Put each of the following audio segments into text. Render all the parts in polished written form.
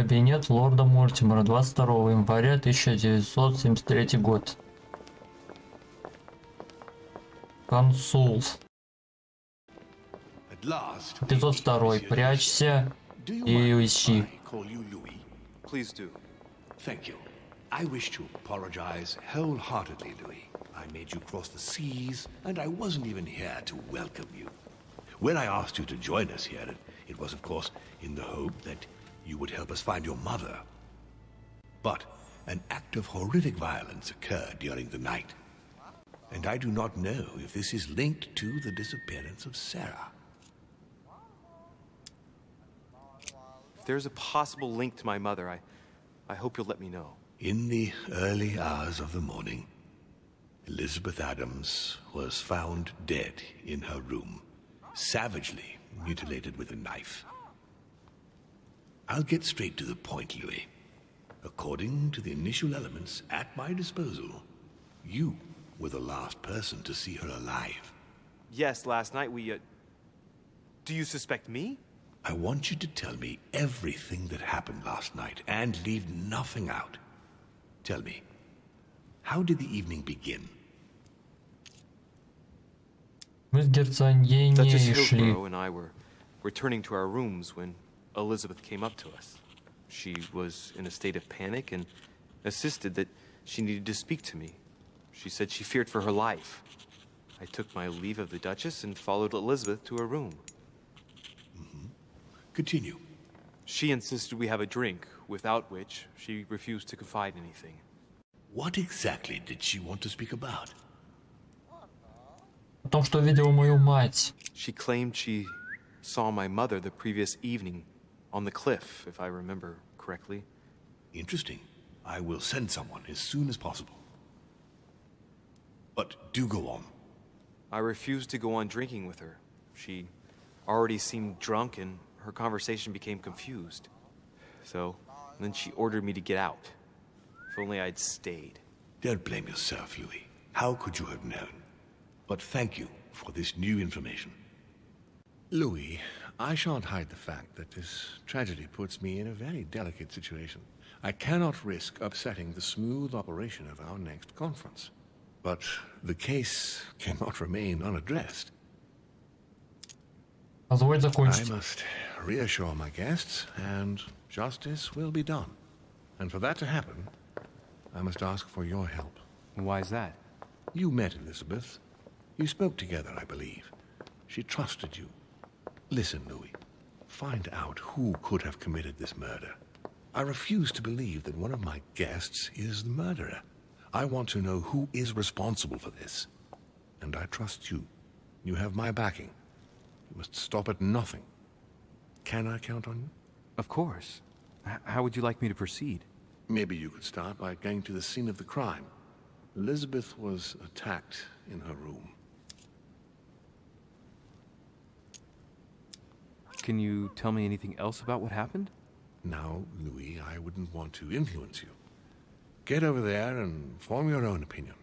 Кабинет лорда Мортимера, 22 января 1973 год. Консул. Эпизод 2. Прячься и ищи. Please do. Thank you. I wish to apologize wholeheartedly, Louis. I made you cross the seas, and I wasn't even here to welcome you. When I asked you to join us here, it was, of course, in the hope that you would help us find your mother. But an act of horrific violence occurred during the night. And I do not know if this is linked to the disappearance of Sarah. If there's a possible link to my mother, I hope you'll let me know. In the early hours of the morning, Elizabeth Adams was found dead in her room, savagely mutilated with a knife. I'll get straight to the point, Louis. According to the initial elements at my disposal, you were the last person to see her alive. Yes, last night we, Do you suspect me? I want you to tell me everything that happened last night and leave nothing out. Tell me, how did the evening begin? Мы с герцогиней Duchess шли. Hillsborough and I were returning to our rooms when Elizabeth came up to us. She was in a state of panic and insisted that she needed to speak to me. She said she feared for her life. I took my leave of the Duchess and followed Elizabeth to her room. Continue. She insisted we have a drink, without which she refused to confide anything. What exactly did she want to speak about? О том, что видела мою мать. She claimed she saw my mother the previous evening on the cliff, if I remember correctly. Interesting. I will send someone as soon as possible. But do go on. I refused to go on drinking with her. She already seemed drunk and her conversation became confused. So, then she ordered me to get out. If only I'd stayed. Don't blame yourself, Louis. How could you have known? But thank you for this new information. Louis, I shan't hide the fact that this tragedy puts me in a very delicate situation. I cannot risk upsetting the smooth operation of our next conference. But the case cannot remain unaddressed. Позволь I закончить. must reassure my guests, and justice will be done. And for that to happen, I must ask for your help. Why is that? You met Elizabeth. You spoke together, I believe. She trusted you. Listen, Louis. Find out who could have committed this murder. I refuse to believe that one of my guests is the murderer. I want to know who is responsible for this. And I trust you. You have my backing. You must stop at nothing. Can I count on you? Of course. How would you like me to proceed? Maybe you could start by going to the scene of the crime. Elizabeth was attacked in her room. Can you tell me anything else about what happened? Now, Louis, I wouldn't want to influence you. Get over there and form your own opinion.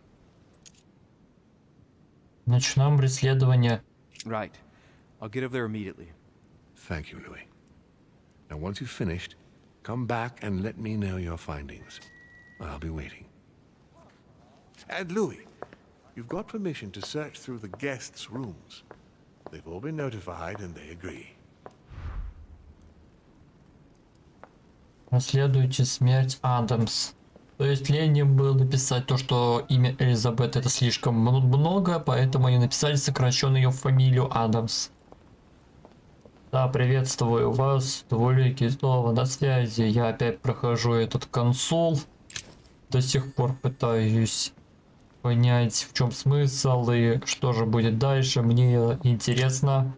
Начнем расследование. Right. I'll get over there immediately. Thank you, Louis. Now, once you've finished, come back and let me know your findings. I'll be waiting. And Louis, you've got permission to search through the guests' rooms. They've all been notified and they agree. Расследуйте смерть Адамс. То есть лень было написать то, что имя Элизабет это слишком много, поэтому они написали сокращенную ее фамилию Адамс. Да, приветствую вас, двуликий снова на связи. Я опять прохожу этот консул. До сих пор пытаюсь понять, в чем смысл и что же будет дальше. Мне интересно.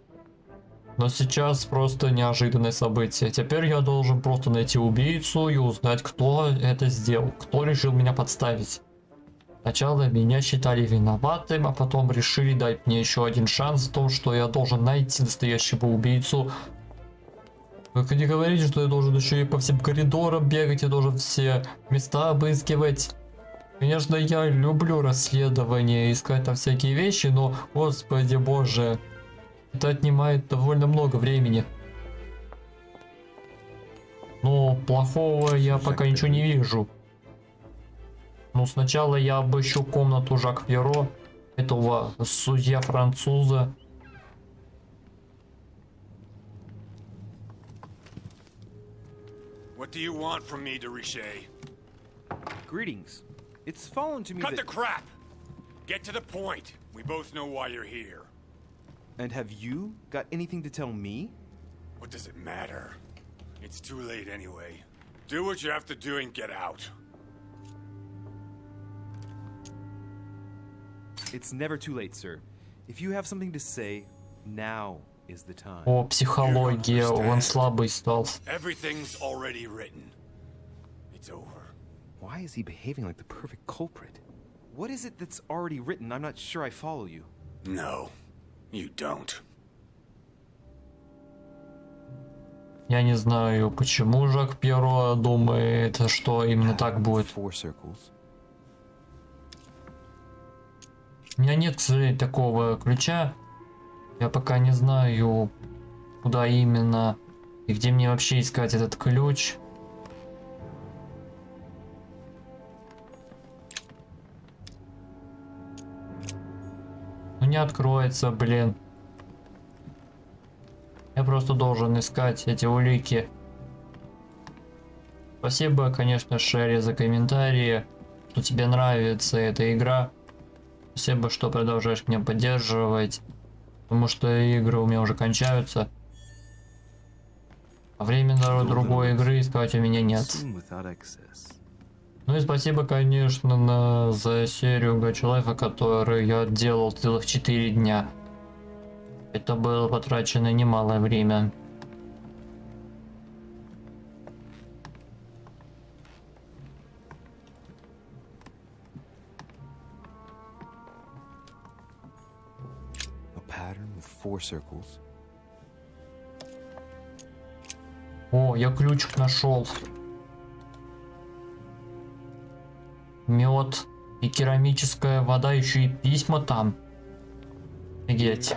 Но сейчас просто неожиданное событие. Теперь я должен просто найти убийцу и узнать, кто это сделал. Кто решил меня подставить. Сначала меня считали виноватым, а потом решили дать мне еще один шанс в том, что я должен найти настоящего убийцу. Только не говорите, что я должен еще и по всем коридорам бегать, я должен все места обыскивать. Конечно, я люблю расследования, искать там всякие вещи, но, господи боже, это отнимает довольно много времени. Ну, плохого я пока ничего не вижу. Ну, сначала я обыщу комнату Жак Пьеро, этого судья француза. What do you want from me, de Richet? Greetings. It's fallen to me Cut the that... crap! Get to the point. We both know why you're here. And have you got anything to tell me? What does it matter? It's too late anyway. Do what you have to do and get out. It's never too late, sir. If you have something to say, now is the time. О, психология, он слабый стал. Everything's already written. It's over. Why is he behaving like the perfect culprit? What is it that's already written? I'm not sure I follow you. No, you don't. Я не знаю, почему Жак Пьеро думает, что именно так будет. Four circles. У меня нет, к сожалению, такого ключа. Я пока не знаю, куда именно и где мне вообще искать этот ключ. Ну не откроется, блин. Я просто должен искать эти улики. Спасибо, конечно, Шерри, за комментарии, что тебе нравится эта игра. Спасибо, что продолжаешь меня поддерживать, потому что игры у меня уже кончаются. А времени другой игры искать у меня нет. Ну и спасибо, конечно, за серию Гачулайфа, которую я делал целых 4 дня. Это было потрачено немалое время. О, я ключик нашел. Мед и керамическая вода, еще и письма там. Офигеть.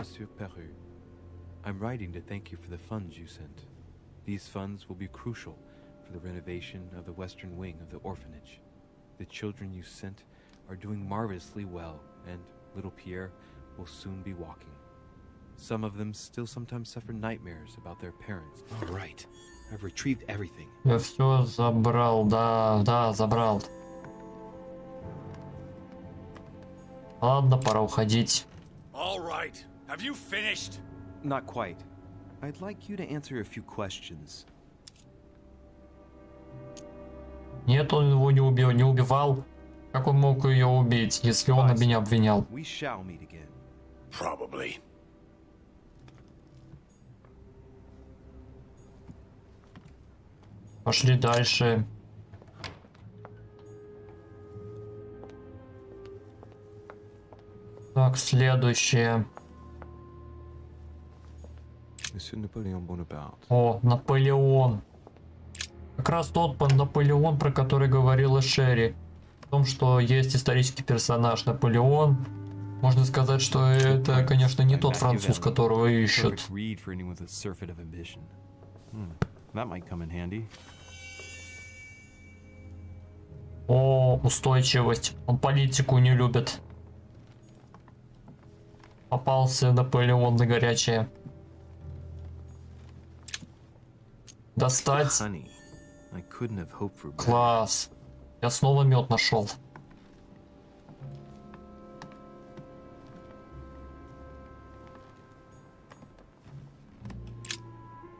I'm writing to thank you for the funds you sent. These funds will be crucial for the renovation of the western wing of the orphanage. The children you sent are doing marvelously well, and little Pierre will soon be walking. Some of them still sometimes suffer nightmares about their parents. All right, I've retrieved everything. Я все забрал, да, забрал. Ладно, пора уходить. All right. Have you finished? Not quite. I'd like you to answer a few questions. Нет, он его не убил, не убивал. Как он мог ее убить, если он меня обвинял? We shall meet again. Probably. Пошли дальше. Так, следующее. О, Наполеон. Как раз тот Наполеон, про который говорила Шерри. В том, что есть исторический персонаж Наполеон. Можно сказать, что это, конечно, не тот француз, которого ищут. О, устойчивость. Он политику не любит. Попался Наполеон на горячее. Достать. Класс. Я снова мед нашел.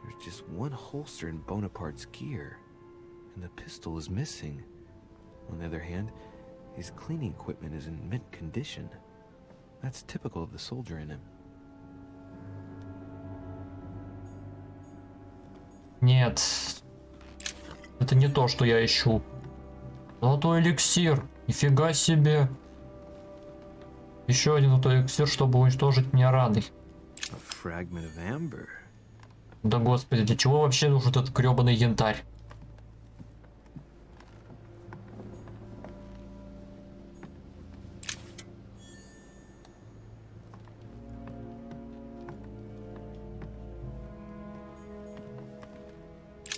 There's just one holster in Bonaparte's gear, and the pistol is missing. On the other hand, his cleaning equipment is in mint condition. That's typical of the soldier in him. Нет. Это не то, что я ищу. Золотой эликсир. Нифига себе. Еще один золотой эликсир, чтобы уничтожить меня раной. Да господи, для чего вообще нужен этот гребаный янтарь?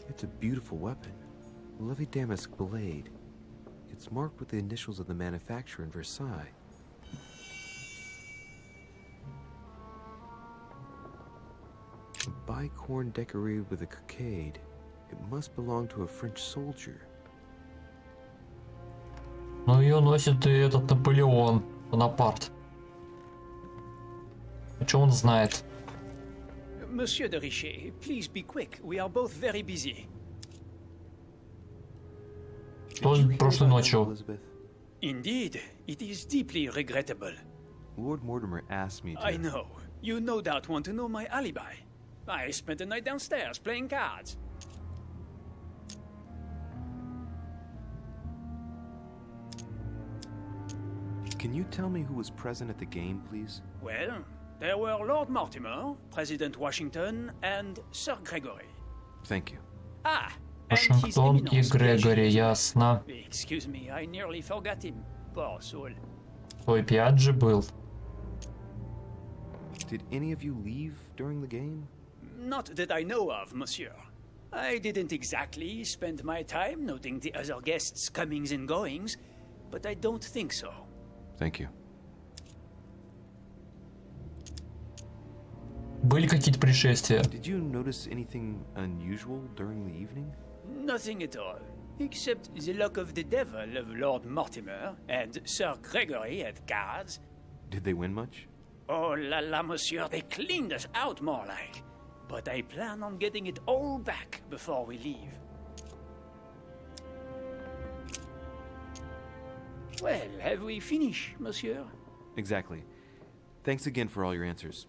It's a beautiful weapon. A lovely damask blade. It's marked with the initials of the manufacturer in Versailles. A bicorn decorated with a cockade. It must belong to a French soldier. Ну, ее носит и этот Наполеон, Бонапарт. А что он знает? Monsieur de Richet, please be quick. We are both very busy. Что прошлой ночью? Elizabeth? Indeed, it is deeply regrettable. Lord Mortimer asked me to... I know. You no doubt want to know my alibi. I spent the night downstairs playing cards. Can you tell me who was present at the game, please? Well, there were Lord Mortimer, President Washington, and Sir Gregory. Thank you. Ah, and His Вашингтон и Eminence Грегори, Piaget. ясно. Excuse me, I nearly forgot him. Poor soul. Твой Пиаджи был. Did any of you leave during the game? Not that I know of, monsieur. I didn't exactly spend my time noting the other guests' comings and goings, but I don't think so. Thank you. Были какие-то пришествия? Did you notice anything unusual during the evening? Nothing at all, except the luck of the devil of Lord Mortimer and Sir Gregory at cards. Did they win much? Oh la la, monsieur, they cleaned us out more like. But I plan on getting it all back before we leave. Well, have we finished, monsieur? Exactly. Thanks again for all your answers.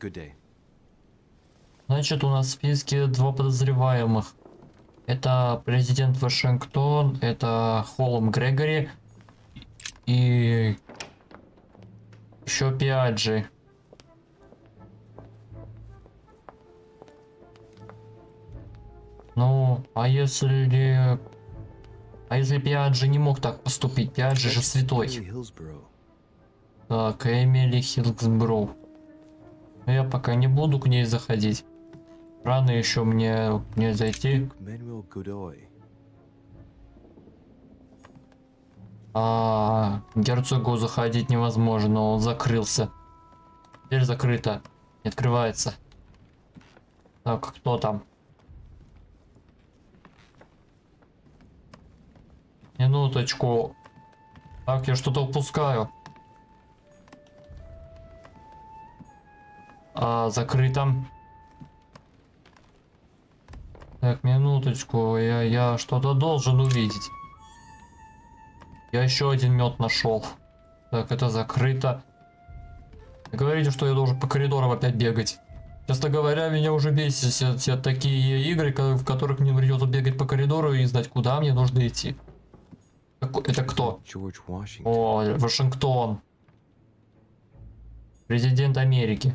Good day. Значит, у нас в списке два подозреваемых. Это президент Вашингтон, это Холм Грегори и еще Пиаджи. Ну, а если Пиаджи не мог так поступить? Пиаджи же святой. Hillsborough. Так, Эмили Хилсброу. Но я пока не буду к ней заходить. Рано еще мне к ней зайти. Manuel Godoy. А герцогу заходить невозможно, он закрылся. Дверь закрыта, не открывается. Так, кто там? Минуточку. Так, я что-то упускаю. Закрыто. Так, минуточку, я что-то должен увидеть. Я еще один мед нашел. Так, это закрыто. Говорите, что я должен по коридорам опять бегать. Честно говоря, меня уже бесит все такие игры, в которых мне придется бегать по коридору и знать, куда мне нужно идти. Это кто? George Washington. О, Вашингтон. Президент Америки.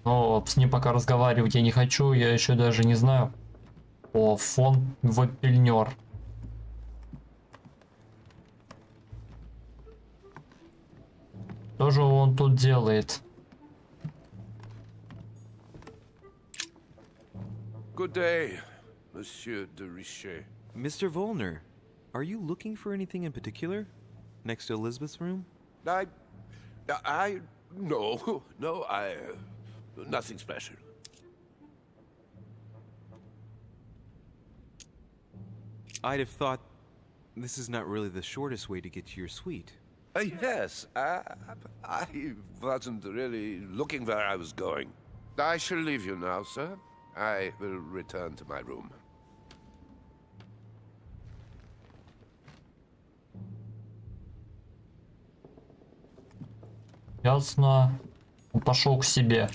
Но с ним пока разговаривать я не хочу, я еще даже не знаю. О, фон Вапельнер. Что же он тут делает? Good day, Monsieur de Richet. Mr. Volner, are you looking for anything in particular? Next to Elizabeth's room? No, nothing special. I'd have thought this is not really the shortest way to get to your suite. Yes, I wasn't really looking where I was going. I shall leave you now, sir. I will return to my room. Ясно. Он пошел к себе.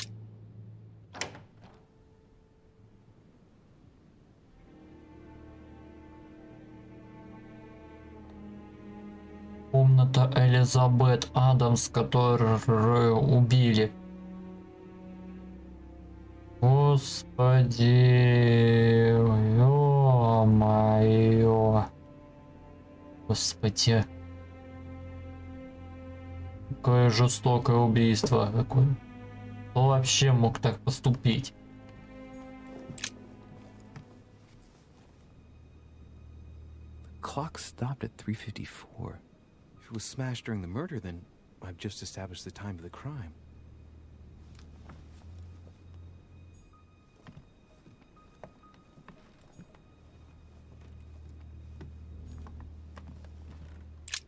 Комната Элизабет Адамс, которую убили. Господи, ё-моё. Господи. Какое жестокое убийство. Какое. Кто вообще мог так поступить? clock stopped at 3:54. If it was smashed during the murder, then I've just established the time of the crime.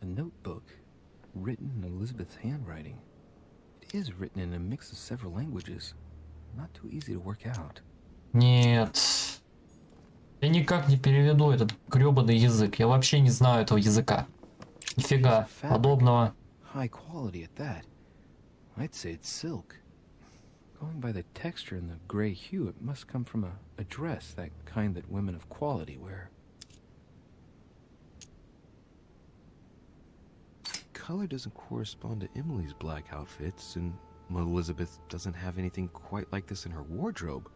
A notebook written in Elizabeth's handwriting. It is written in a mix of several languages. Not too easy to work out. Нет. Я никак не переведу этот грёбаный язык. Я вообще не знаю этого языка. Нифига подобного. High quality at that. I'd say it's silk. Going by the texture and the gray hue, it must come from a dress, that kind that women of quality wear. Color doesn't correspond to Emily's black outfits, and Elizabeth doesn't have anything quite like this in her wardrobe.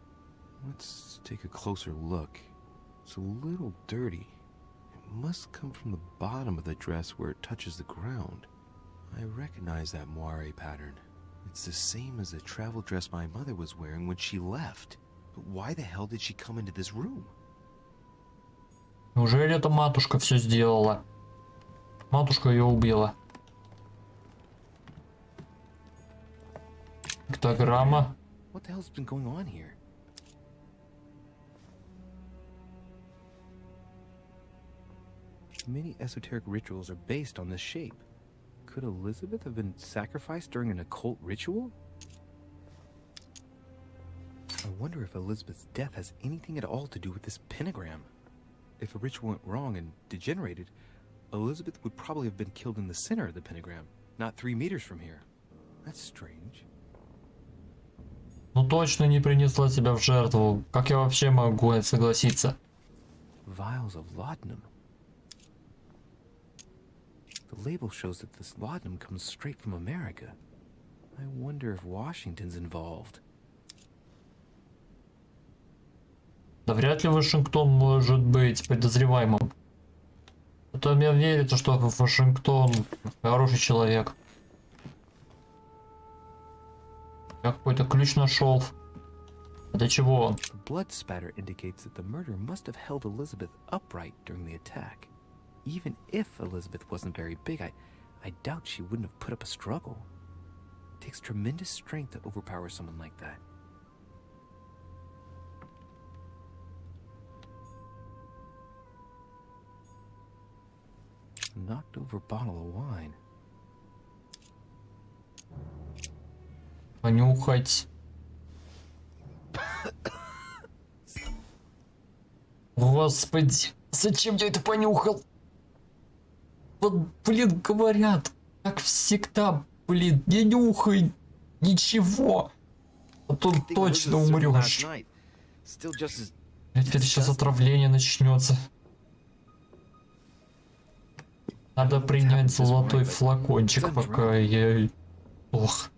Let's take a closer look. It's a little dirty. It must come from the bottom of the dress where it touches the ground. I recognize that moire pattern. It's the same as the travel dress my mother was wearing when she left. But why the hell did she come into this room? Неужели эта матушка все сделала? Матушка ее убила. Пиктограмма. What the hell's been going on here? Many esoteric rituals are based on this shape. Could Elizabeth have been sacrificed during an occult ritual? I wonder if Elizabeth's death has anything at all to do with this pentagram. If a ritual went wrong and degenerated, Elizabeth would probably have been killed in the center of the pentagram, not 3 meters from here. That's strange. Ну точно не принесла себя в жертву. Как я вообще могу согласиться? Vials of laudanum. The label shows that this laudanum comes straight from America. I wonder if Washington's involved. Да вряд ли Вашингтон может быть подозреваемым. Это мне верится, что Вашингтон хороший человек. Я какой-то ключ нашел. Для чего он? The blood spatter indicates that the murderer must have held Elizabeth upright during the attack. Even if Elizabeth wasn't very big, I doubt she wouldn't have put up a struggle. It takes tremendous strength to overpower someone like that. A knocked over bottle of wine. Понюхать. Господи, зачем я это понюхал? Вот, блин, говорят, как всегда, блин, не нюхай ничего, а то точно умрешь. Это сейчас отравление начнется. Надо принять золотой флакончик, пока я... Ох.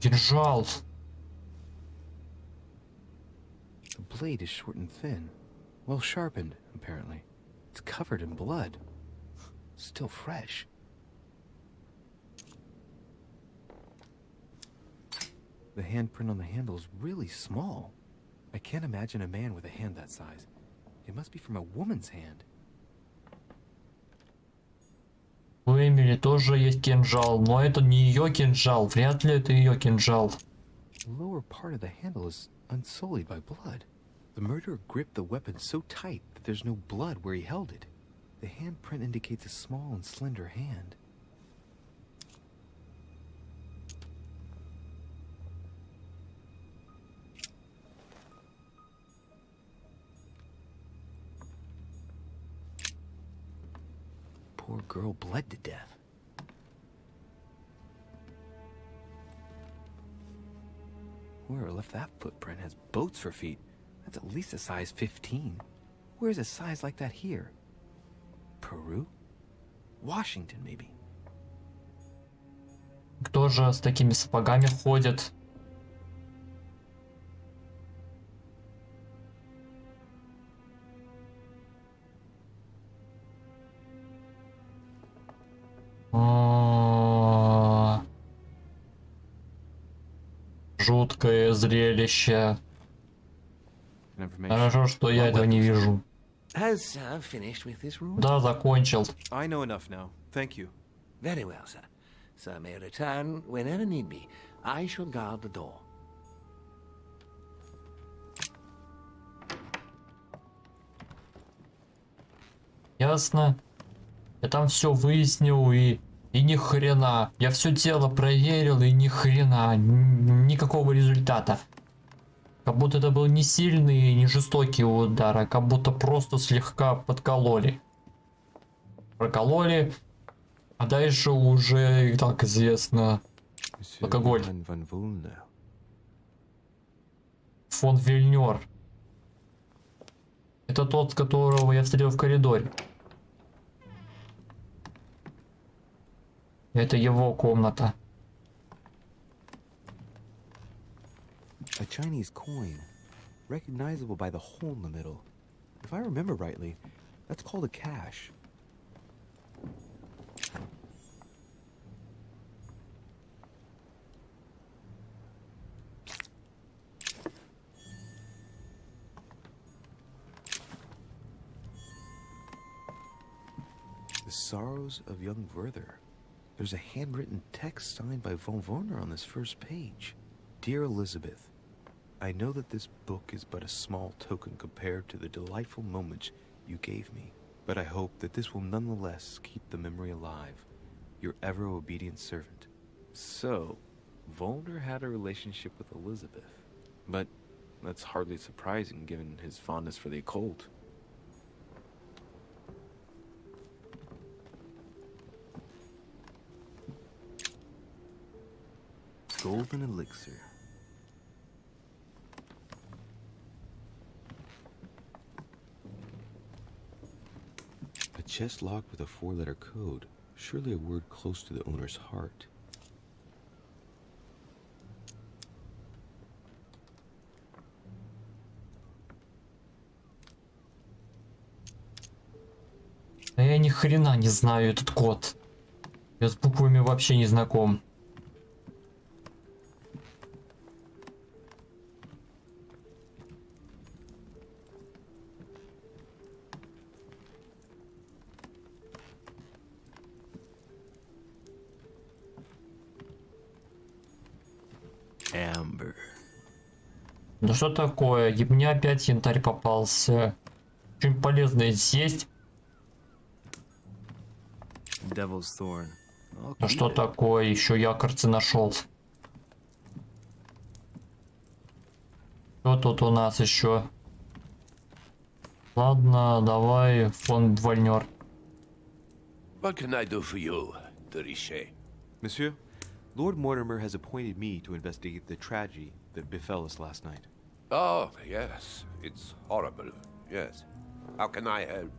Кинжал. The blade is short and thin. Well sharpened, apparently. It's covered in blood. Still fresh. The handprint on the handle is really small. I can't imagine a man with a hand that size. It must be from a woman's hand. У Эмили тоже есть кинжал, но это не ее кинжал. Вряд ли это ее кинжал. The lower part of the handle is unsullied by blood. The murderer gripped the weapon so tight that there's no blood where he held it. The handprint indicates a small and slender hand. Poor girl bled to death. Whoever left that footprint has boats for feet. That's at least a size 15. Where's a size like that here? Peru? Washington, maybe. Кто же с такими сапогами ходит? Жуткое зрелище. Хорошо, что я этого не вижу. Has sir finished with this room? Да, закончил. I know enough now. Thank you. Very well, sir. Sir may return whenever need be. I shall guard the door. Ясно. Я там все выяснил и ни хрена. Я все тело проверил и ни хрена. Никакого результата. Как будто это был не сильный и не жестокий удар, а как будто просто слегка подкололи. Прокололи, а дальше уже и так известно. Алкоголь. Фон Вильнер. Это тот, которого я встретил в коридоре. Это его комната. A Chinese coin, recognizable by the hole in the middle. If I remember rightly, that's called a cash. The Sorrows of Young Werther. There's a handwritten text signed by von Werner on this first page. Dear Elizabeth, I know that this book is but a small token compared to the delightful moments you gave me, but I hope that this will nonetheless keep the memory alive. Your ever obedient servant. So, Volner had a relationship with Elizabeth, but that's hardly surprising given his fondness for the occult. Golden elixir. A chest locked with a 4-letter code. Surely a word close to the owner's heart. А я ни хрена не знаю этот код. Я с буквами вообще не знаком. Amber. Да что такое? И мне опять янтарь попался. Что-нибудь полезное есть? Devil's Thorn. Да что такое? Еще якорцы нашел. Что тут у нас еще? Ладно, давай фон Вольнер. What can I do for you, Richet? Monsieur, Lord Mortimer has appointed me to investigate the tragedy that befell us last night. Oh, yes. It's horrible. Yes. How can I help,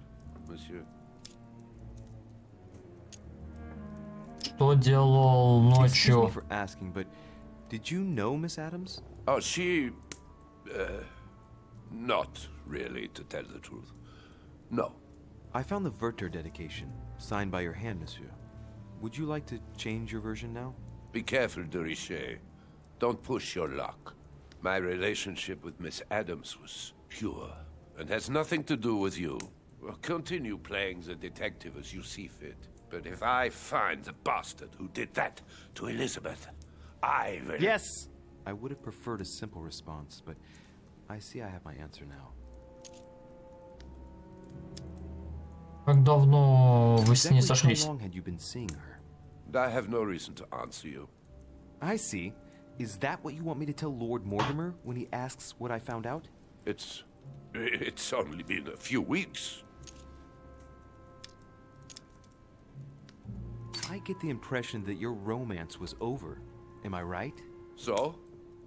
monsieur? Что делал Excuse ночью? me for asking, but did you know Miss Adams? Oh, she... not really, to tell the truth. No. I found the Werther dedication, signed by your hand, monsieur. Would you like to change your version now? Be careful, Richet. Don't push your luck. My relationship with Miss Adams was pure, and has nothing to do with you. Well, continue playing the detective as you see fit. But if I find the bastard who did that to Elizabeth, I will... Yes! I would have preferred a simple response, but I see I have my answer now. Как давно вы с ней Exactly сошлись? how long had you been seeing her? I have no reason to answer you. I see. Is that what you want me to tell Lord Mortimer when he asks what I found out? It's only been a few weeks. I get the impression that your romance was over. Am I right? So?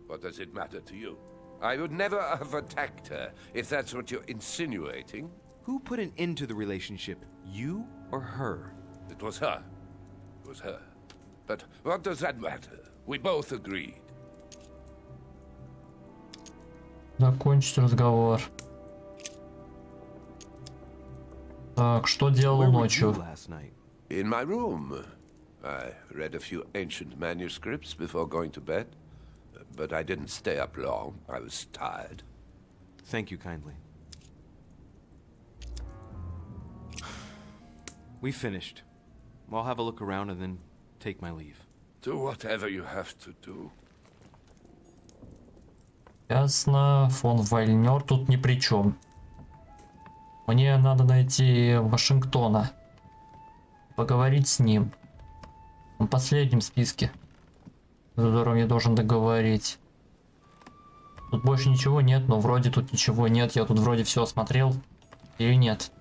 What does it matter to you? I would never have attacked her, if that's what you're insinuating. Who put an end to the relationship? You or her? It was her. It was her. But what does that matter? We both agreed. Закончить разговор. Так, что делал Where were you ночью? last night? In my room. I read a few ancient manuscripts before going to bed. But I didn't stay up long. I was tired. Thank you kindly. We finished. I'll have a look around and then take my leave. Do whatever you have to do. Ясно, фон Вальнер тут ни при чем. Мне надо найти Вашингтона. Поговорить с ним. Он в последнем списке, с которым я должен договорить. Тут больше ничего нет, но вроде тут ничего нет. Я тут вроде все осмотрел. Или нет?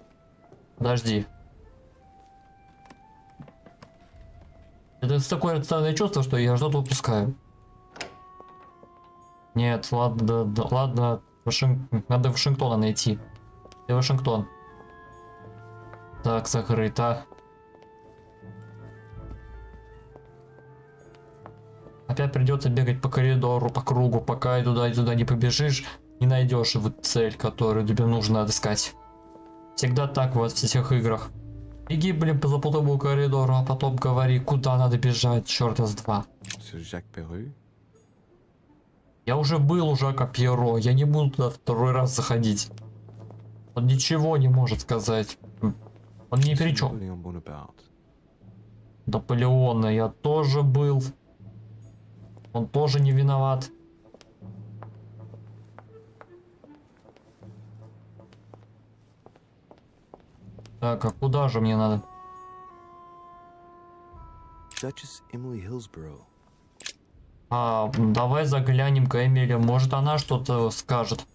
Подожди. Это такое странное чувство, что я что-то упускаю. Нет, ладно, ладно, надо Вашингтона найти. Где Вашингтон? Так, закрыто. Опять придется бегать по коридору, по кругу, пока и туда не побежишь, не найдешь вот цель, которую тебе нужно отыскать. Всегда так во всех играх. Беги, блин, по запутанному коридору, а потом говори, куда надо бежать, черта с два. Я уже был у Жака Пьеро, я не буду туда второй раз заходить. Он ничего не может сказать. Он ни при чем. Наполеона я тоже был. Он тоже не виноват. Так, а куда же мне надо? Давай заглянем к Эмили, может она что-то скажет.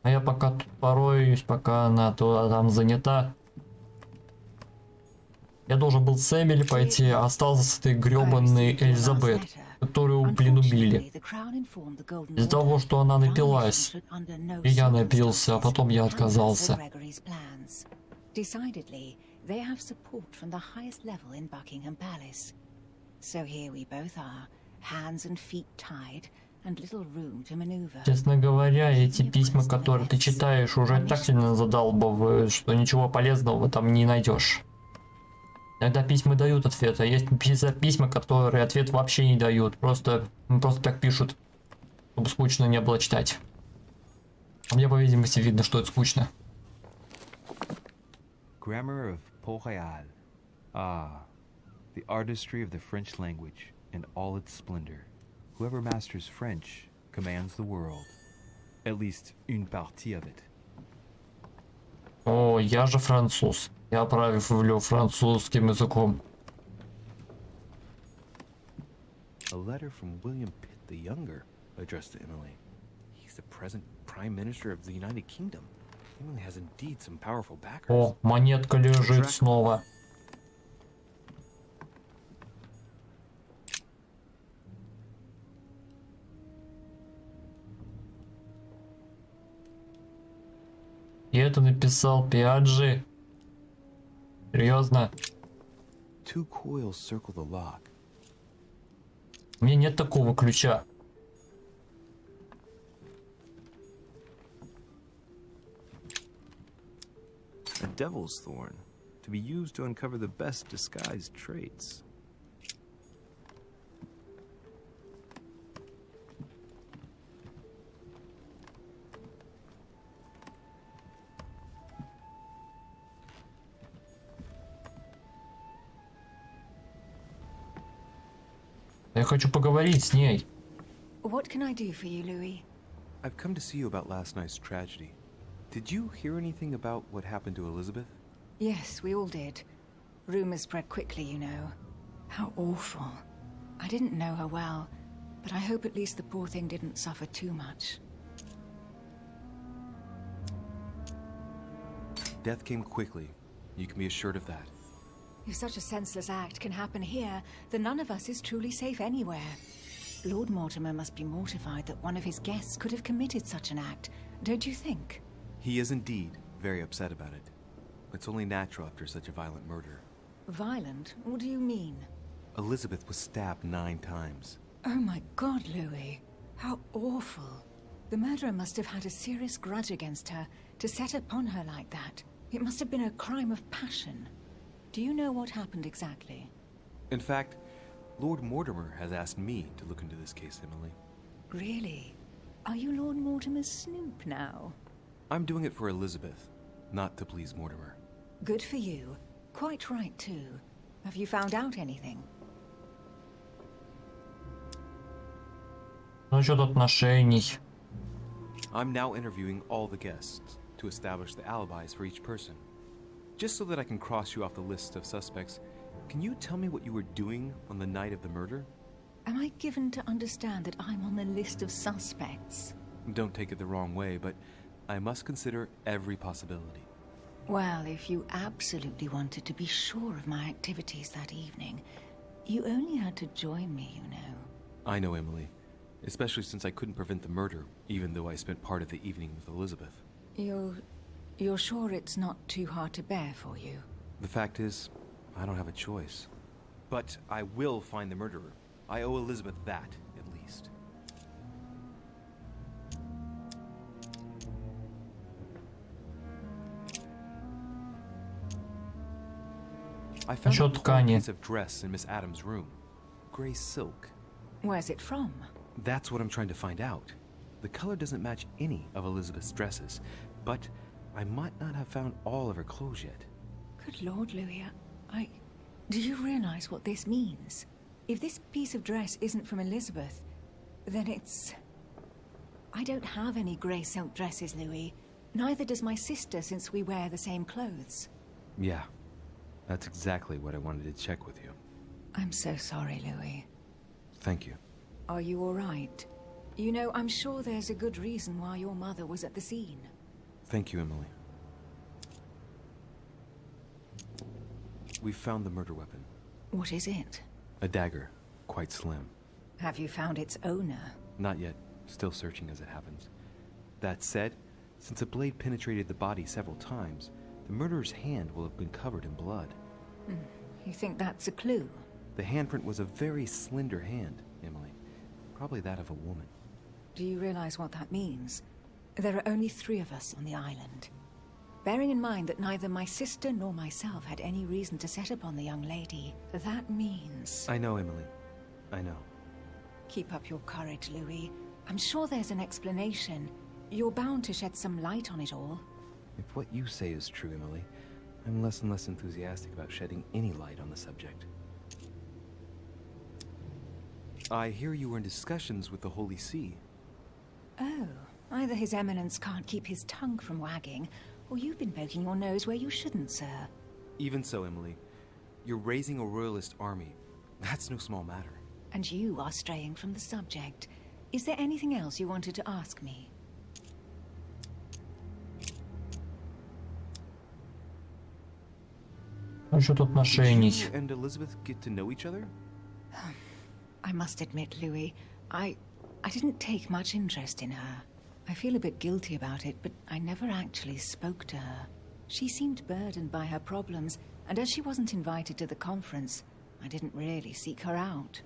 А я пока тут пороюсь, пока она там занята. Я должен был с Эмили пойти, а остался с этой гребаной Элизабет, которую, блин, убили. Из-за того, что она напилась. И я напился, а потом я отказался. Честно говоря, эти письма, которые ты читаешь, уже так сильно задалбывают, что ничего полезного там не найдешь. Иногда письма дают ответ, а есть письма, которые ответ вообще не дают. Просто так пишут, чтобы скучно не было читать. А мне, по видимости, видно, что это скучно. Grammar of Port-Royal. Ah, the artistry of the French language in all its splendor. Whoever masters French commands the world. At least une partie of it. О, я же француз. Я правлю французским языком. A letter from William Pitt the Younger addressed to Emily. He's the present Prime Minister of the United Kingdom. Emily has indeed some powerful backers. О, монетка лежит снова. И это написал Пиаджи. Серьезно? Two coils circle the lock. У меня нет такого ключа. A devil's thorn, to be used to uncover the best disguised traits. Я хочу поговорить с ней. What can I do for you, Louis? I've come to see you about last night's tragedy. Did you hear anything about what happened to Elizabeth? Yes, we all did. Rumors spread quickly, you know. How awful. I didn't know her well, but I hope at least the poor thing didn't suffer too much. Death came quickly. You can be assured of that. If such a senseless act can happen here, then none of us is truly safe anywhere. Lord Mortimer must be mortified that one of his guests could have committed such an act, don't you think? He is indeed very upset about it. It's only natural after such a violent murder. Violent? What do you mean? Elizabeth was stabbed 9 times. Oh my God, Louis. How awful. The murderer must have had a serious grudge against her to set upon her like that. It must have been a crime of passion. Do you know what happened exactly? In fact, Lord Mortimer has asked me to look into this case, Emily. Really? Are you Lord Mortimer's snoop now? I'm doing it for Elizabeth, not to please Mortimer. Good for you. Quite right, too. Have you found out anything? Насчет отношений. I'm now interviewing all the guests to establish the alibis for each person. Just so that I can cross you off the list of suspects, can you tell me what you were doing on the night of the murder? Am I given to understand that I'm on the list of suspects? Don't take it the wrong way, but I must consider every possibility. Well, if you absolutely wanted to be sure of my activities that evening, you only had to join me, you know. I know, Emily. Especially since I couldn't prevent the murder, even though I spent part of the evening with Elizabeth. You're sure it's not too hard to bear for you? The fact is, I don't have a choice. But I will find the murderer. I owe Elizabeth that, at least. I found Насчет a torn ткани. piece of dress in Miss Adams' room. Gray silk. Where's it from? That's what I'm trying to find out. The color doesn't match any of Elizabeth's dresses, but I might not have found all of her clothes yet. Good Lord, Louis, do you realize what this means? If this piece of dress isn't from Elizabeth, then it's... I don't have any grey silk dresses, Louis. Neither does my sister, since we wear the same clothes. Yeah, that's exactly what I wanted to check with you. I'm so sorry, Louis. Thank you. Are you all right? You know, I'm sure there's a good reason why your mother was at the scene. Thank you, Emily. We found the murder weapon. What is it? A dagger, quite slim. Have you found its owner? Not yet, still searching as it happens. That said, since the blade penetrated the body several times, the murderer's hand will have been covered in blood. You think that's a clue? The handprint was a very slender hand, Emily. Probably that of a woman. Do you realize what that means? There are only 3 of us on the island. Bearing in mind that neither my sister nor myself had any reason to set upon the young lady, that means... I know, Emily. I know. Keep up your courage, Louis. I'm sure there's an explanation. You're bound to shed some light on it all. If what you say is true, Emily, I'm less and less enthusiastic about shedding any light on the subject. I hear you were in discussions with the Holy See. Oh, either His Eminence can't keep his tongue from wagging, or you've been poking your nose where you shouldn't, sir. Even so, Emily, you're raising a royalist army. That's no small matter. And you are straying from the subject. Is there anything else you wanted to ask me? Насчет Did отношений. you and Elizabeth get to know each other? I must admit, Louis, I didn't take much interest in her. I feel a bit guilty about it, but I never actually spoke to her. She seemed burdened by her problems, and as she wasn't invited to the conference, I didn't really seek her out.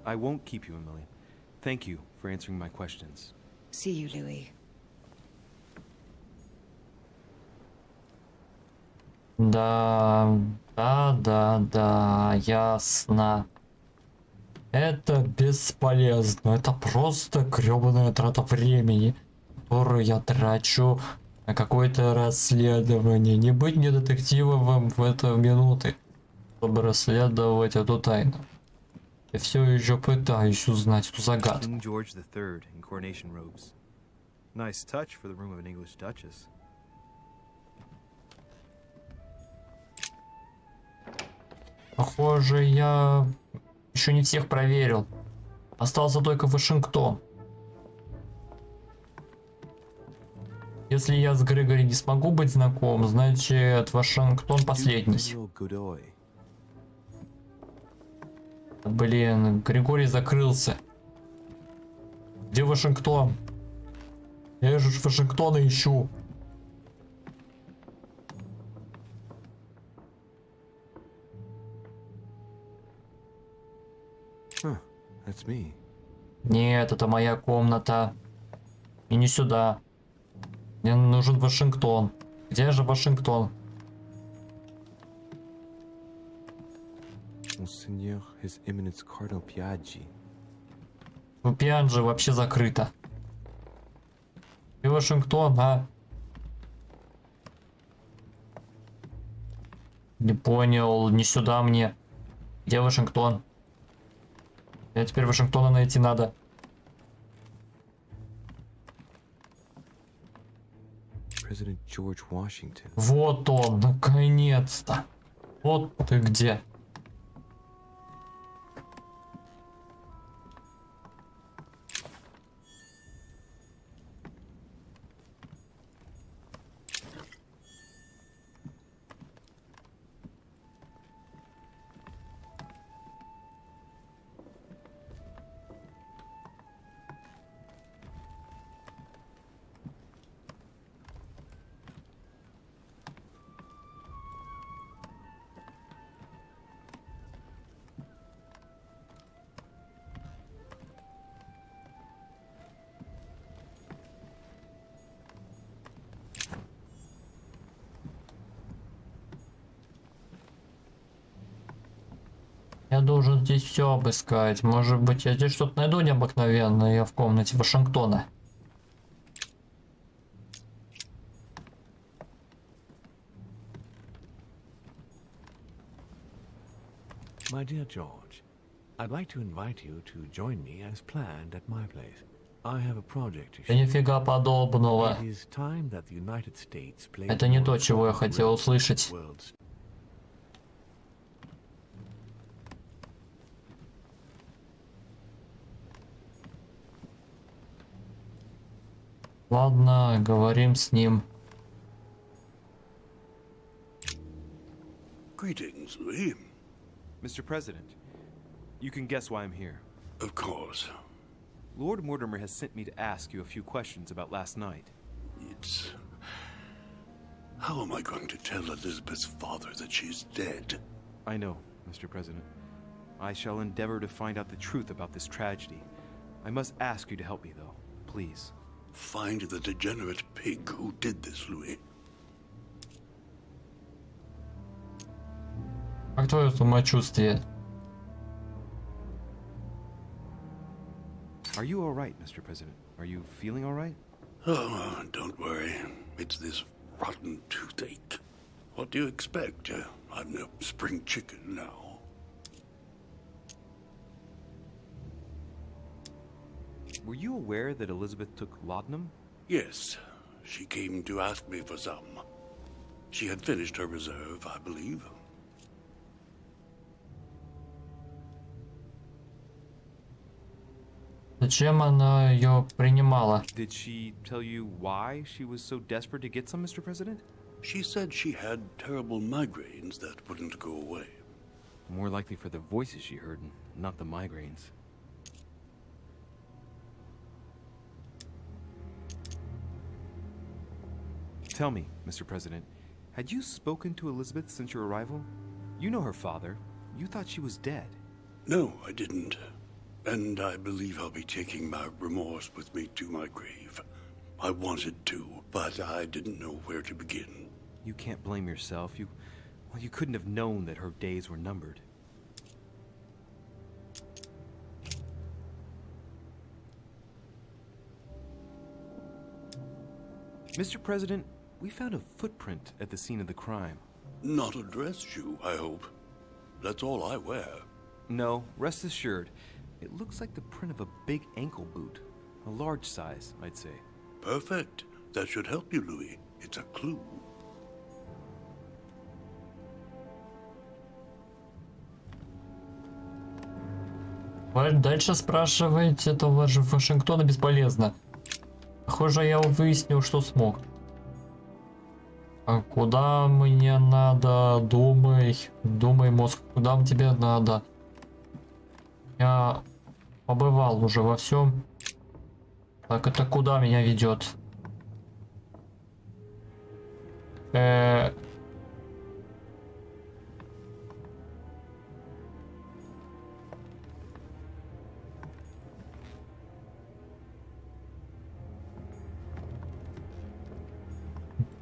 I won't keep you, Emily. Thank you for answering my questions. See you, Louis. Да, ясно. Это бесполезно. Это просто грёбаная трата времени, которую я трачу на какое-то расследование. Не быть мне детективом в эту минуты, чтобы расследовать эту тайну. Я все еще пытаюсь узнать эту загадку. King George III in coronation robes. Nice touch for the room of an English duchess. Похоже, я еще не всех проверил. Остался только Вашингтон. Если я с Грегори не смогу быть знаком, значит Вашингтон последний. Блин, Григорий закрылся. Где Вашингтон? Я же Вашингтона ищу. Huh, that's me. Нет, это моя комната. И не сюда. Мне нужен Вашингтон. Где же Вашингтон? Monseigneur, His Eminence Cardinal Piaggi. У Пианджи вообще закрыто. И Вашингтон, а? Не понял, не сюда мне. Где Вашингтон? Я теперь Вашингтона найти надо. President George Washington. Вот он, наконец-то. Вот ты где. Я должен здесь все обыскать. Может быть, я здесь что-то найду необыкновенное в комнате Вашингтона. My dear George, I'd like to invite you to join me as planned at my place. I have a project to Да нифига подобного. It is time that the United States played Это не more то, чего я important хотел role услышать. in the world's. Ладно, говорим с ним. Greetings, Louis. Mr. President, you can guess why I'm here. Of course. Lord Mortimer has sent me to ask you a few questions about last night. It's... How am I going to tell Elizabeth's father that she's dead? I know, Mr. President. I shall endeavor to find out the truth about this tragedy. I must ask you to help me, though. Please. Find the degenerate pig who did this, Louis. Как твое самочувствие? Are you all right, Mr. President? Are you feeling all right? Oh, don't worry. It's this rotten toothache. What do you expect? I'm no spring chicken now. Were you aware that Elizabeth took laudanum? Yes, she came to ask me for some. She had finished her reserve, I believe. Зачем она ее принимала? Did she tell you why she was so desperate to get some, Mr. President? She said she had terrible migraines that wouldn't go away. More likely for the voices she heard, not the migraines. Tell me, Mr. President, had you spoken to Elizabeth since your arrival? You know her father. You thought she was dead. No, I didn't. And I believe I'll be taking my remorse with me to my grave. I wanted to, but I didn't know where to begin. You can't blame yourself. You couldn't have known that her days were numbered. Mr. President, we found a footprint at the scene of the crime. Not a dress shoe, I hope. That's all I wear. No, rest assured. It looks like the print of a big ankle boot. A large size, I'd say. Perfect. That should help you, Louis. It's a clue. Дальше спрашивать этого же Вашингтона бесполезно. Похоже, я выяснил, что смог. А куда мне надо? Думай, мозг, куда тебе надо? Я побывал уже во всем. Так, это куда меня ведет?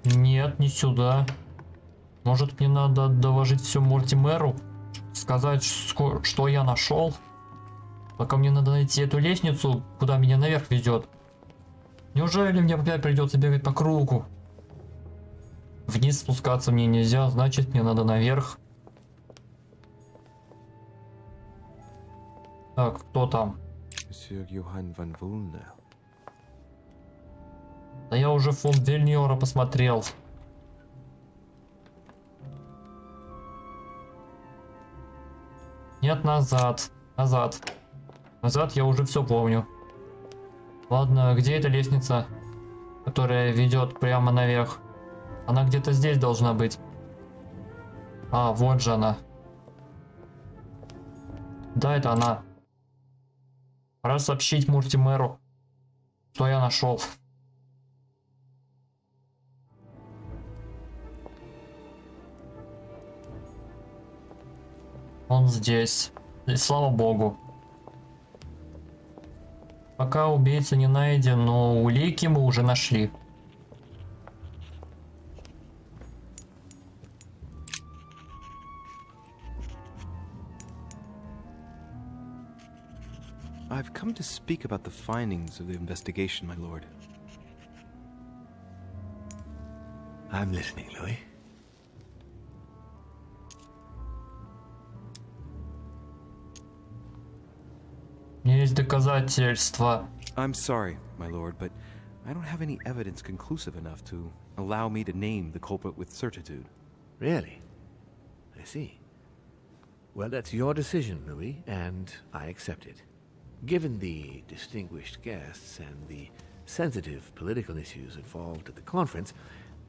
Нет, не сюда. Может, мне надо доложить все Мортимеру? сказать, что я нашел. Только мне надо найти эту лестницу, куда меня наверх ведет. Неужели мне опять придется бегать по кругу? Вниз спускаться мне нельзя, значит мне надо наверх. Так, кто там? Да я уже фон Вильнёра посмотрел. Нет, назад. Назад. Назад я уже все помню. Ладно, где эта лестница, которая ведет прямо наверх? Она где-то здесь должна быть. А, вот же она. Да, это она. Пора сообщить Мортимеру, что я нашел. Он здесь. И слава богу. Пока убийца не найден, но улики мы уже нашли. I've come to speak about the findings of the investigation, my lord. I'm listening, Louis. Есть доказательства. I'm sorry, my lord, but I don't have any evidence conclusive enough to allow me to name the culprit with certitude. Really? I see. Well, that's your decision, Louis, and I accept it. Given the distinguished guests and the sensitive political issues involved at the conference,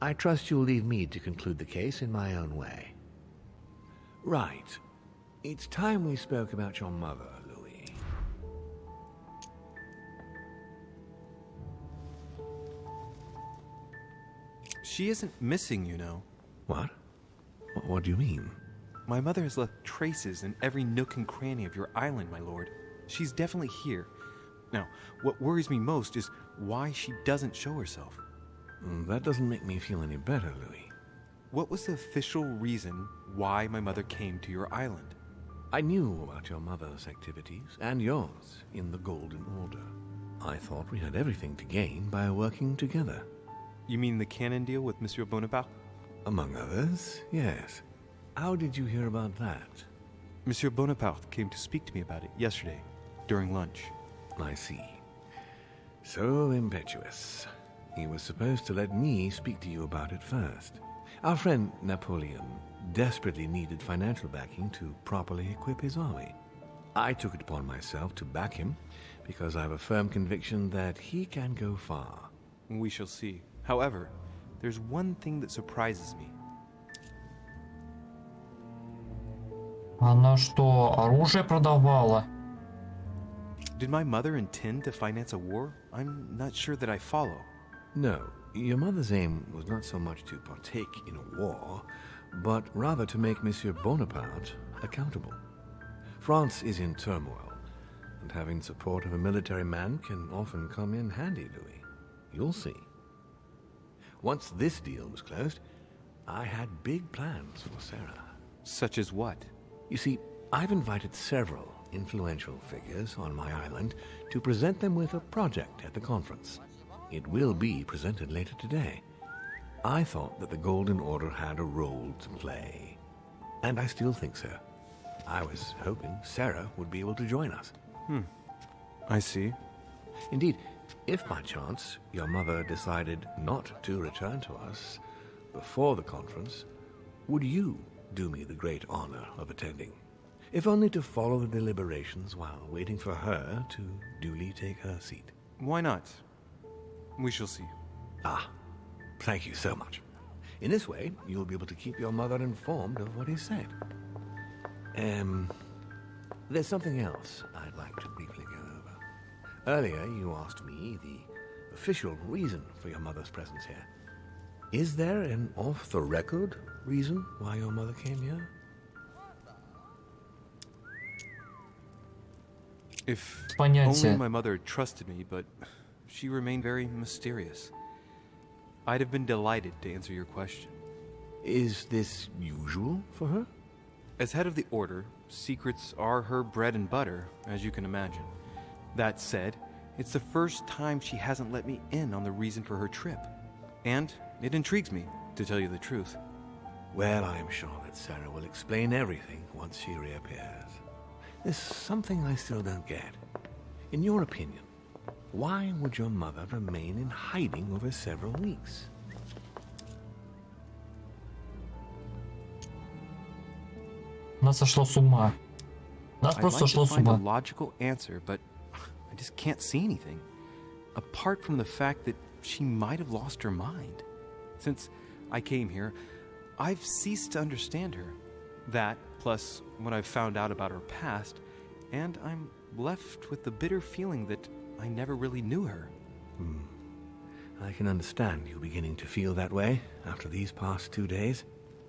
I trust you'll leave me to conclude the case in my own way. Right. It's time we spoke about your mother, Louis. She isn't missing, you know. What? What do you mean? My mother has left traces in every nook and cranny of your island, my lord. She's definitely here. Now, what worries me most is why she doesn't show herself. That doesn't make me feel any better, Louis. What was the official reason why my mother came to your island? I knew about your mother's activities, and yours, in the Golden Order. I thought we had everything to gain by working together. You mean the canon deal with Monsieur Bonaparte? Among others, yes. How did you hear about that? Monsieur Bonaparte came to speak to me about it yesterday, during lunch. I see. So impetuous. He was supposed to let me speak to you about it first. Our friend Napoleon desperately needed financial backing to properly equip his army. I took it upon myself to back him because I have a firm conviction that he can go far. We shall see. However, there's one thing that surprises me. Она что, оружие продавала? Did my mother intend to finance a war? I'm not sure that I follow. No, your mother's aim was not so much to partake in a war, but rather to make Monsieur Bonaparte accountable. France is in turmoil, and having support of a military man can often come in handy, Louis. You'll see. Once this deal was closed, I had big plans for Sarah. Such as what? You see, I've invited several influential figures on my island to present them with a project at the conference. It will be presented later today. I thought that the Golden Order had a role to play. And I still think so. I was hoping Sarah would be able to join us. I see. Indeed, if by chance your mother decided not to return to us before the conference, would you do me the great honor of attending? If only to follow the deliberations while waiting for her to duly take her seat. Why not? We shall see. Ah, thank you so much. In this way, you'll be able to keep your mother informed of what is said. There's something else I'd like to briefly go over. Earlier, you asked me the official reason for your mother's presence here. Is there an off-the-record reason why your mother came here? If Понятие. only my mother trusted me, but she remained very mysterious. I'd have been delighted to answer your question. Is this usual for her? As head of the Order, secrets are her bread and butter, as you can imagine. That said, it's the first time she hasn't let me in on the reason for her trip. And it intrigues me, to tell you the truth. Well, I'm sure that Sarah will explain everything once she reappears. There's something I still don't get. In your opinion, why would your mother remain in hiding over several weeks? Она сошла с ума. Она I'd просто like сошла to с find a ума. logical answer, but I just can't see anything. Apart from the fact that she might have lost her mind. Since I came here, I've ceased to understand her. That, plus what I've found out about her past, and I'm left with the bitter feeling that I never really knew her. I can understand you beginning to feel that way after these past 2 days,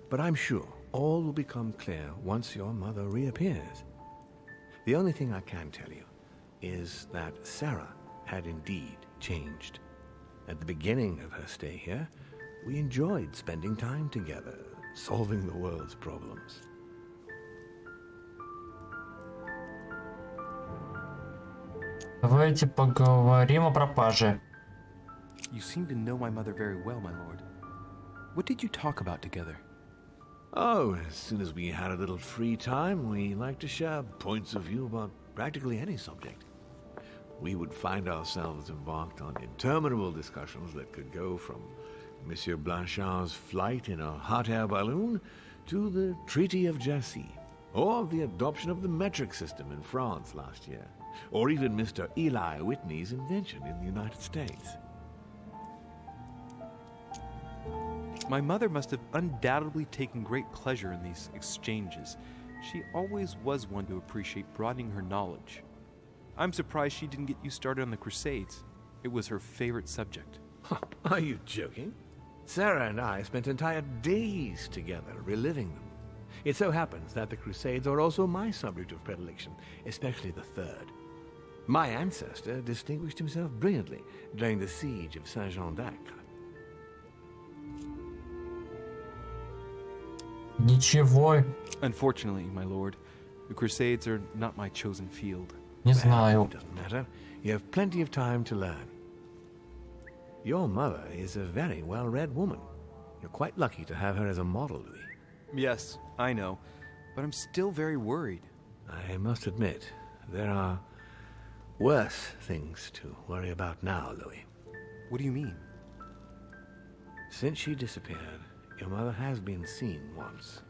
but I'm sure all will become clear once your mother reappears. The only thing I can tell you is that Sarah had indeed changed. At the beginning of her stay here, we enjoyed spending time together, solving the world's problems. Давайте поговорим о пропаже. You seem to know my mother very well, my lord. What did you talk about together? Oh, as soon as we had a little free time, we liked to share points of view about practically any subject. We would find ourselves embarked on interminable discussions that could go from Monsieur Blanchard's flight in a hot air balloon to the Treaty of Jassy, or the adoption of the metric system in France last year, or even Mr. Eli Whitney's invention in the United States. My mother must have undoubtedly taken great pleasure in these exchanges. She always was one to appreciate broadening her knowledge. I'm surprised she didn't get you started on the Crusades. It was her favorite subject. Are you joking? Sarah and I spent entire days together reliving them. It so happens that the Crusades are also my subject of predilection, especially the third. My ancestor distinguished himself brilliantly during the siege of Saint-Jean d'Acre. Ничего Unfortunately, my lord, the Crusades are not my chosen field. не Well, знаю. it doesn't matter. You have plenty of time to learn. Your mother is a very well-read woman. You're quite lucky to have her as a model, Louis. Yes, I know, but I'm still very worried. I must admit, there are worse things to worry about now, Louis. What do you mean? Since she disappeared, your mother has been seen once.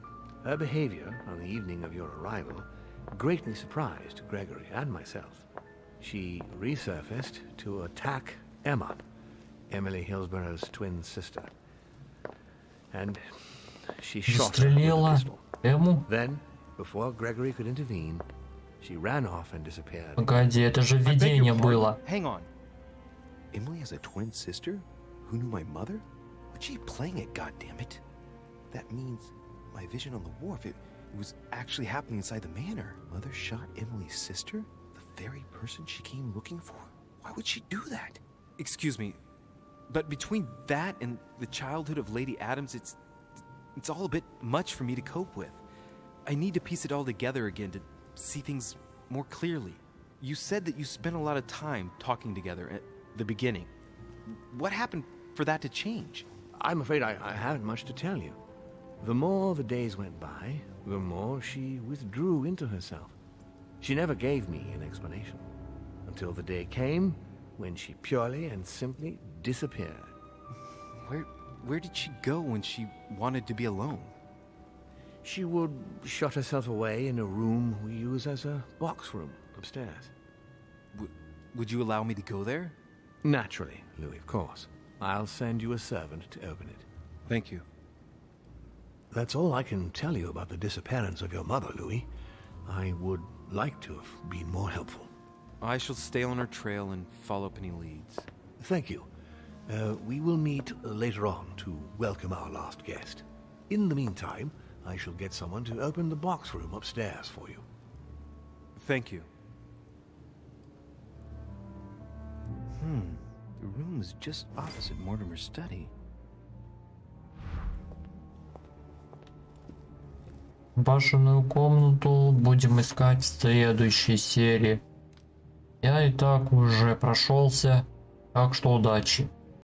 Her behavior on the evening of your arrival greatly surprised Gregory and myself. She resurfaced to attack Emma, Emily Hillsborough's twin sister. And she shot her with a Застрелила pistol. Эму? Then, before Gregory could intervene, she ran off and disappeared. Погоди, это же I beg видение your pardon. было. Hang on. Emily has a twin sister who knew my mother? What's she playing at, goddammit? That means my vision on the wharf, it was actually happening inside the manor. Mother shot Emily's sister? The very person she came looking for? Why would she do that? Excuse me, but between that and the childhood of Lady Adams, it's all a bit much for me to cope with. I need to piece it all together again to see things more clearly. You said that you spent a lot of time talking together at the beginning. What happened for that to change? I'm afraid I haven't much to tell you. The more the days went by, the more she withdrew into herself. She never gave me an explanation, until the day came when she purely and simply disappeared. Where did she go when she wanted to be alone? She would shut herself away in a room we use as a box room upstairs. Would you allow me to go there? Naturally, Louis, of course. I'll send you a servant to open it. Thank you. That's all I can tell you about the disappearance of your mother, Louis. I would like to have been more helpful. I shall stay on her trail and follow up any leads. Thank you. We will meet later on to welcome our last guest. In the meantime, I shall get someone to open the box room upstairs for you. Thank you. The room is just opposite Mortimer's study. Башенную комнату будем искать в следующей серии. Я и так уже прошелся, так что удачи.